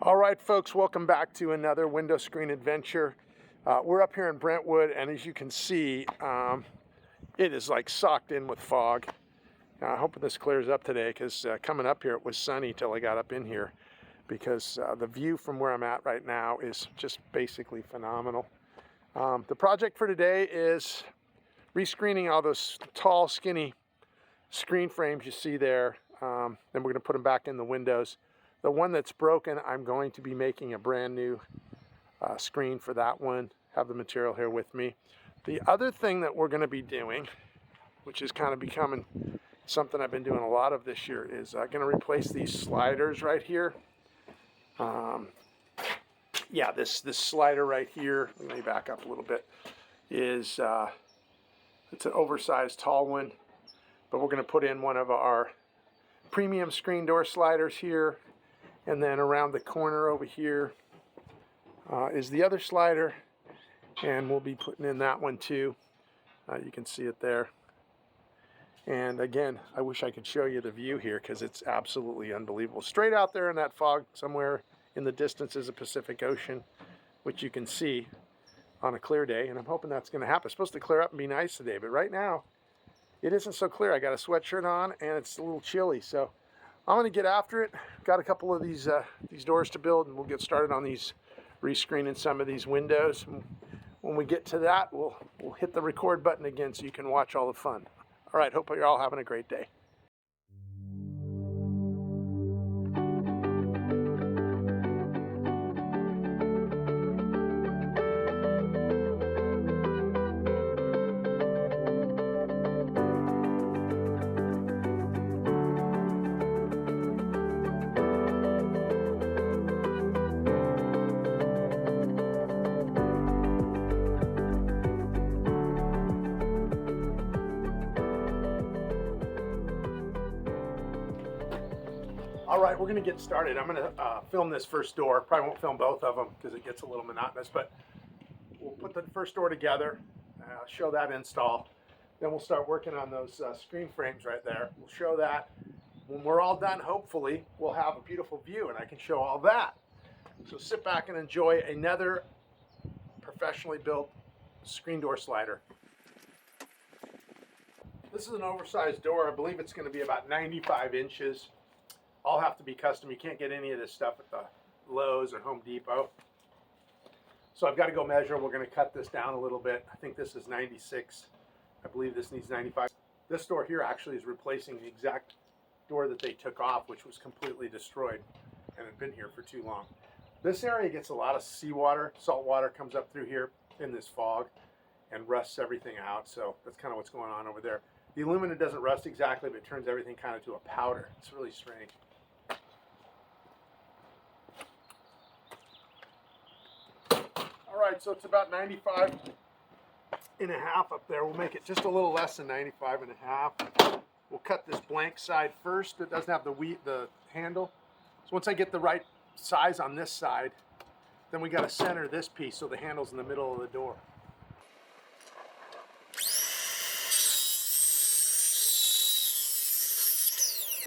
All right, folks, welcome back to another window screen adventure. We're up here in Brentwood, and as you can see, it is like socked in with fog. Hoping this clears up today, because coming up here it was sunny till I got up in here, because the view from where I'm at right now is just basically phenomenal. The project for today is rescreening all those tall, skinny screen frames you see there. Then we're going to put them back in the windows. The one that's broken, I'm going to be making a brand new screen for that one. Have the material here with me. The other thing that we're going to be doing, which is kind of becoming something I've been doing a lot of this year, is going to replace these sliders right here. Yeah, this slider right here, let me back up a little bit, is it's an oversized tall one, but we're going to put in one of our premium screen door sliders here. And then around the corner over here is the other slider, and we'll be putting in that one too. You can see it there. And again, I wish I could show you the view here, because it's absolutely unbelievable. Straight out there in that fog somewhere in the distance is the Pacific Ocean, which you can see on a clear day, and I'm hoping that's going to happen. It's supposed to clear up and be nice today, but right now it isn't so clear. I got a sweatshirt on and it's a little chilly, so I'm going to get after it. Got a couple of these doors to build, and we'll get started on these, rescreening some of these windows. When we get to that, we'll hit the record button again so you can watch all the fun. All right, hope you're all having a great day. All right, we're going to get started. I'm going to film this first door. Probably won't film both of them because it gets a little monotonous, but we'll put the first door together, show that install. Then we'll start working on those screen frames right there. We'll show that. When we're all done, hopefully, we'll have a beautiful view, and I can show all that. So sit back and enjoy another professionally built screen door slider. This is an oversized door. I believe it's going to be about 95 inches. All have to be custom. You can't get any of this stuff at the Lowe's or Home Depot. So I've got to go measure. We're going to cut this down a little bit. I think this is 96. I believe this needs 95. This door here actually is replacing the exact door that they took off, which was completely destroyed and had been here for too long. This area gets a lot of seawater. Salt water comes up through here in this fog and rusts everything out. So that's kind of what's going on over there. The aluminum doesn't rust exactly, but it turns everything kind of to a powder. It's really strange. All right, so it's about 95 and a half up there. We'll make it just a little less than 95 and a half. We'll cut this blank side first. It doesn't have the handle. So once I get the right size on this side, then we got to center this piece so the handle's in the middle of the door.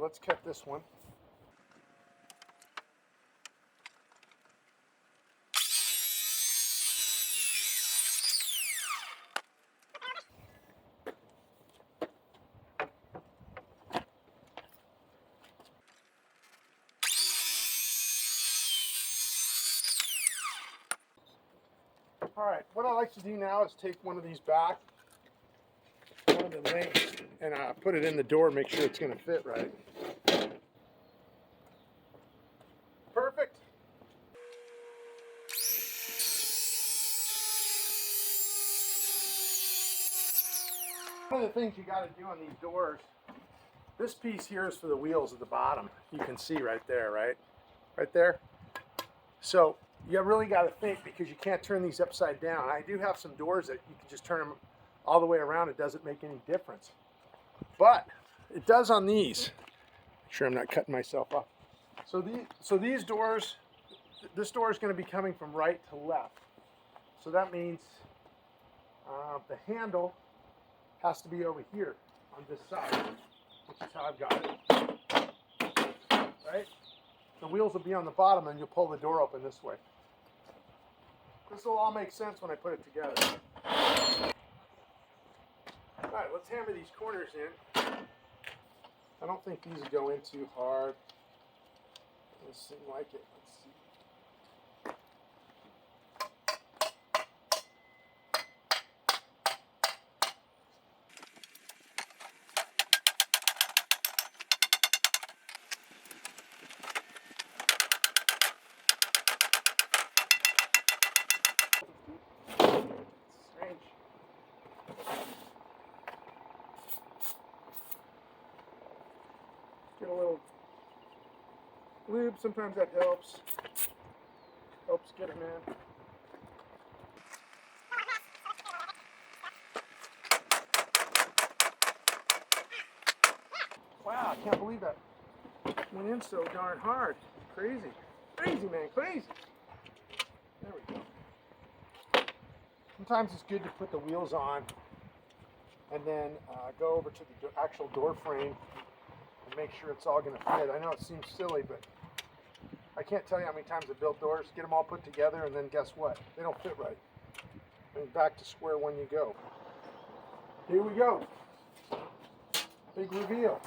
Let's cut this one. All right, what I like to do now is take one of these back, one of the links, and put it in the door, make sure it's going to fit right. Perfect. One of the things you got to do on these doors, this piece here is for the wheels at the bottom. You can see right there, right? Right there. So you really got to think, because you can't turn these upside down. I do have some doors that you can just turn them all the way around. It doesn't make any difference. But it does on these. Make sure I'm not cutting myself off. So these doors, this door is going to be coming from right to left. So that means the handle has to be over here on this side, which is how I've got it. Right? The wheels will be on the bottom and you'll pull the door open this way. This will all make sense when I put it together. Alright, let's hammer these corners in. I don't think these go in too hard. Doesn't seem like it. Let's see. Strange. Get a little lube, sometimes that helps. Helps get them in. Wow, I can't believe that went in so darn hard. Crazy. Crazy, man, crazy. There we go. Sometimes it's good to put the wheels on and then go over to the actual door frame and make sure it's all going to fit. I know it seems silly, but I can't tell you how many times I built doors, get them all put together, and then guess what? They don't fit right. And back to square one you go. Here we go. Big reveal.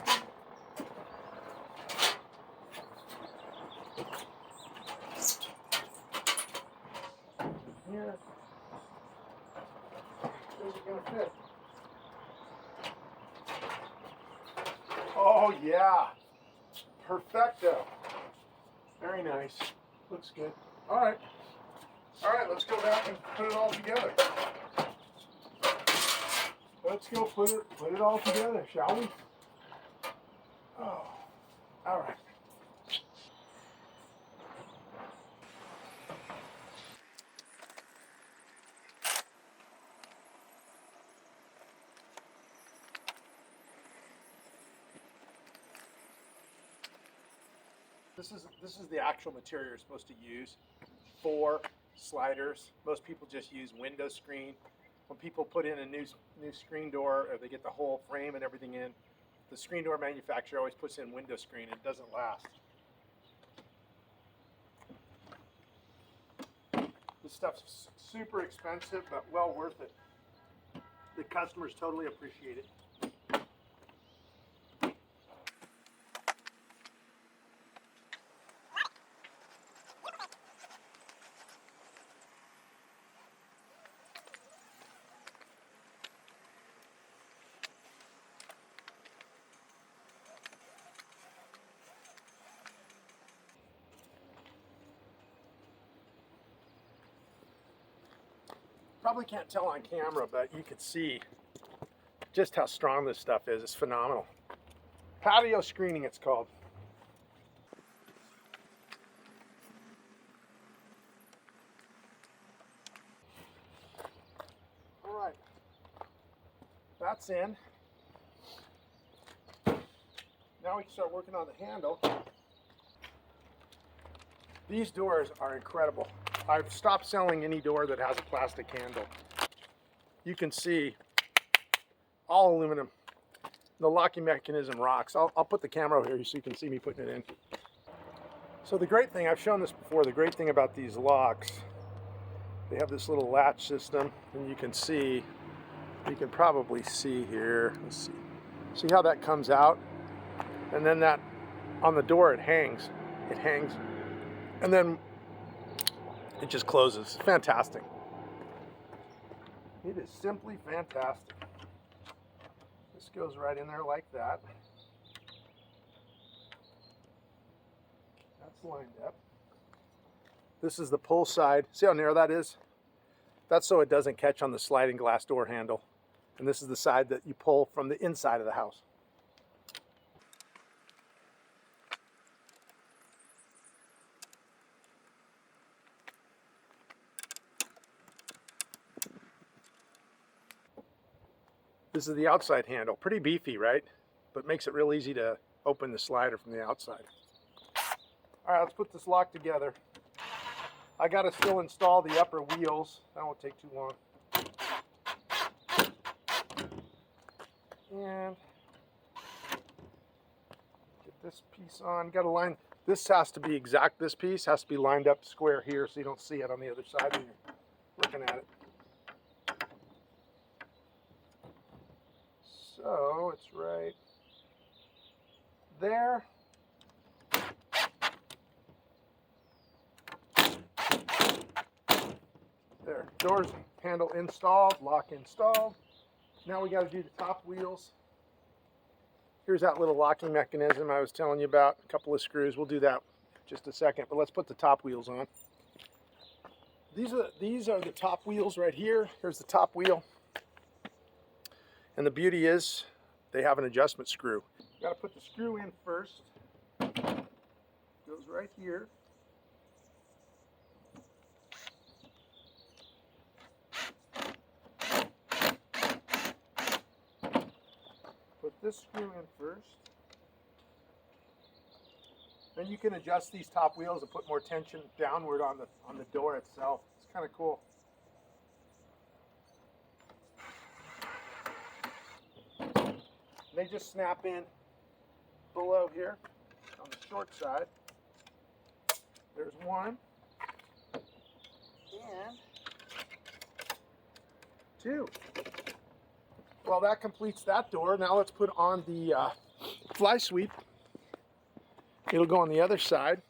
Here. Is it going to fit? Oh yeah. Perfecto. Very nice. Looks good. All right. All right, let's go back and put it all together. Let's go put it all together, shall we? Oh. All right. This is the actual material you're supposed to use for sliders. Most people just use window screen. When people put in a new screen door, or they get the whole frame and everything in, the screen door manufacturer always puts in window screen. It doesn't last. This stuff's super expensive, but well worth it. The customers totally appreciate it. Probably can't tell on camera, but you can see just how strong this stuff is. It's phenomenal. Patio screening, it's called. All right, that's in. Now we can start working on the handle. These doors are incredible. I've stopped selling any door that has a plastic handle. You can see all aluminum. The locking mechanism rocks. I'll put the camera over here so you can see me putting it in. So the great thing, I've shown this before, the great thing about these locks, they have this little latch system, and you can probably see here, let's see. See how that comes out? And then that, on the door, it hangs, and then it just closes. Fantastic. It is simply fantastic. This goes right in there like that. That's lined up. This is the pull side. See how narrow that is? That's so it doesn't catch on the sliding glass door handle. And this is the side that you pull from the inside of the house. This is the outside handle. Pretty beefy, right? But makes it real easy to open the slider from the outside. All right, let's put this lock together. I got to still install the upper wheels. That won't take too long. And get this piece on. Got to line This has to be exact. This piece has to be lined up square here so you don't see it on the other side when you're looking at it. So it's right there. There, doors handle installed, lock installed. Now we got to do the top wheels. Here's that little locking mechanism I was telling you about, a couple of screws. We'll do that in just a second, but let's put the top wheels on. These are the top wheels right here. Here's the top wheel. And the beauty is they have an adjustment screw. You got to put the screw in first. Goes right here. Put this screw in first. Then you can adjust these top wheels and put more tension downward on the door itself. It's kind of cool. They just snap in below here on the short side. There's one and two. Well, that completes that door. Now let's put on the fly sweep. It'll go on the other side.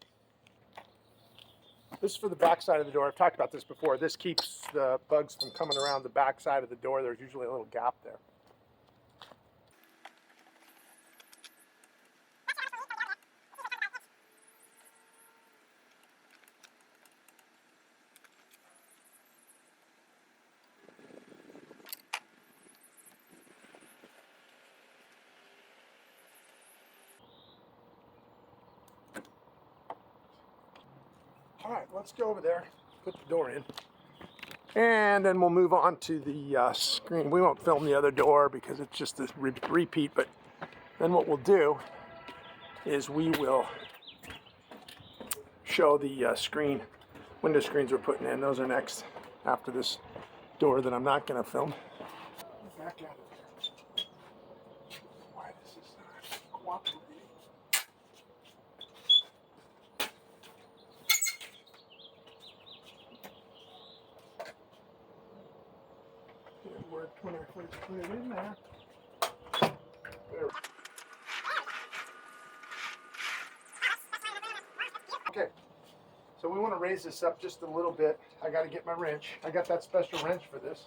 This is for the back side of the door. I've talked about this before. This keeps the bugs from coming around the back side of the door. There's usually a little gap there. All right, let's go over there, put the door in, and then we'll move on to the screen. We won't film the other door because it's just a repeat, but then what we'll do is we will show the window screens we're putting in. Those are next after this door that I'm not going to film. Back out of there. Why this is not cooperating. It worked when I first put it in there. There. Okay, so we want to raise this up just a little bit. I got to get my wrench. I got that special wrench for this.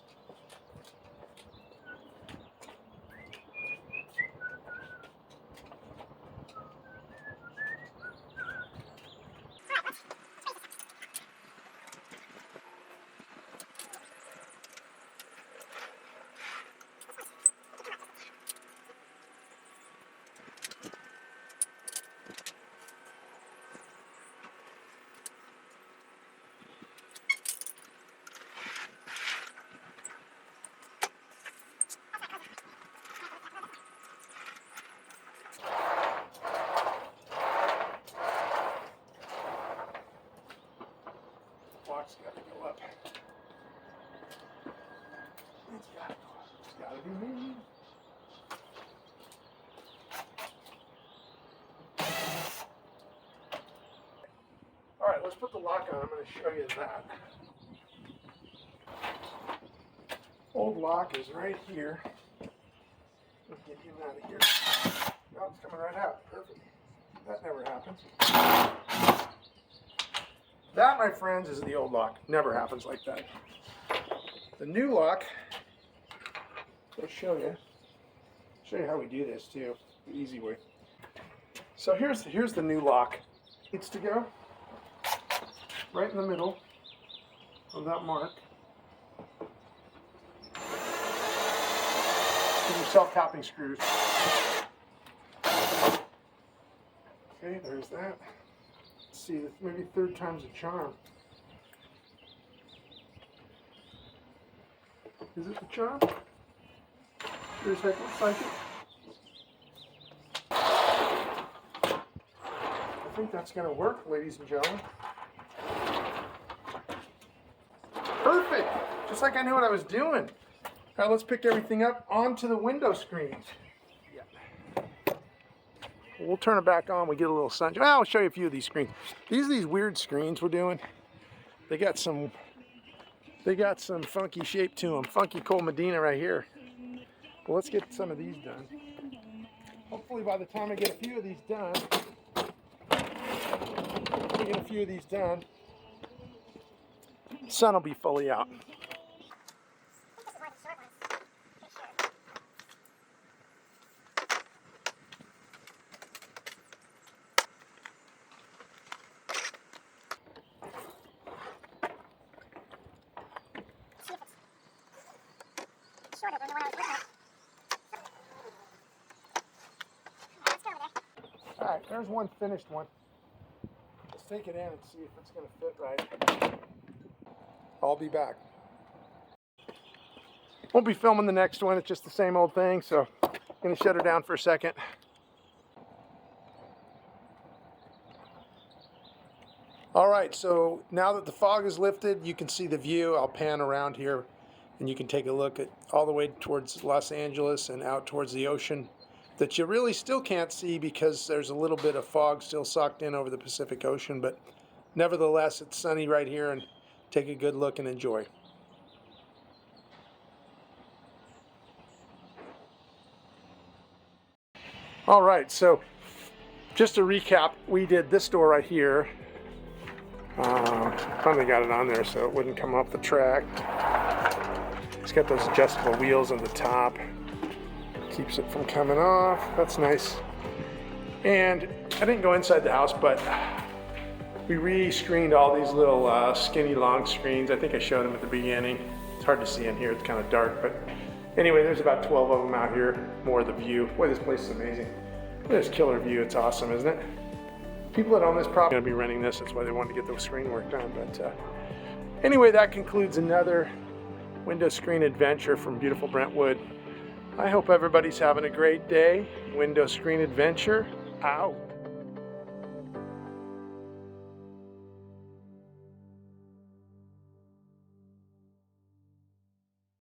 Block's got to go up. It's got to be me. All right, let's put the lock on. I'm going to show you that. Old lock is right here. Let's get him out of here. Oh, it's coming right out. Perfect. That never happens. That, my friends, is the old lock. Never happens like that. The new lock, I'll show you how we do this too, the easy way. So here's the new lock. Needs to go right in the middle of that mark. These are self-tapping screws. Okay, there's that. Let's see, maybe third time's a charm. Is it the charm? Sure as heck looks like it. I think that's going to work, ladies and gentlemen. Perfect! Just like I knew what I was doing. All right, let's pick everything up onto the window screens. Yeah. We'll turn it back on. We get a little sunshine. I'll show you a few of these screens. These are these weird screens we're doing. They got some funky shape to them. Funky Coal Medina right here. Well, let's get some of these done. Hopefully by the time I get a few of these done, the sun will be fully out. All right, there's one finished one. Let's take it in and see if it's going to fit right. I'll be back. Won't be filming the next one. It's just the same old thing, so I'm going to shut her down for a second. All right, so now that the fog is lifted, you can see the view. I'll pan around here, and you can take a look at all the way towards Los Angeles and out towards the ocean that you really still can't see because there's a little bit of fog still sucked in over the Pacific Ocean, but nevertheless, it's sunny right here, and take a good look and enjoy. All right, so just to recap, we did this door right here. Finally got it on there so it wouldn't come off the track. It's got those adjustable wheels on the top. Keeps it from coming off. That's nice. And I didn't go inside the house, but we re-screened all these little skinny long screens. I think I showed them at the beginning. It's hard to see in here, it's kind of dark, but anyway, there's about 12 of them out here. More of the view. Boy, this place is amazing. Look at this killer view. It's awesome, isn't it? People that own this property are going to be renting this. That's why they wanted to get the screen work done. But anyway, that concludes another window screen adventure from beautiful Brentwood. I hope everybody's having a great day. Window screen adventure out.